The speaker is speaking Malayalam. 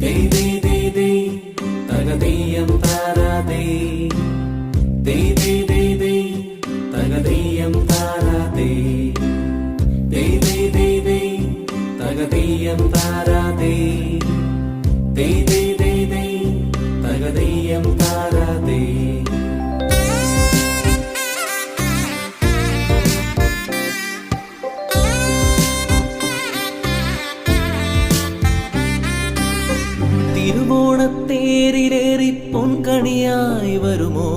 ദേ ദേ ദേ ദേ തകതീയം താരാതേ ദേ ദേ ദേ ദേ തകതീയം താരാതേ ദേ ദേ ദേ ദേ തകതീയം താരാതേ ദേ ദേ ദേ ദേ തകതീയം താരാതേ. തിരുവോണത്തേരിലേറി പൊൻകണിയായി വരുമോ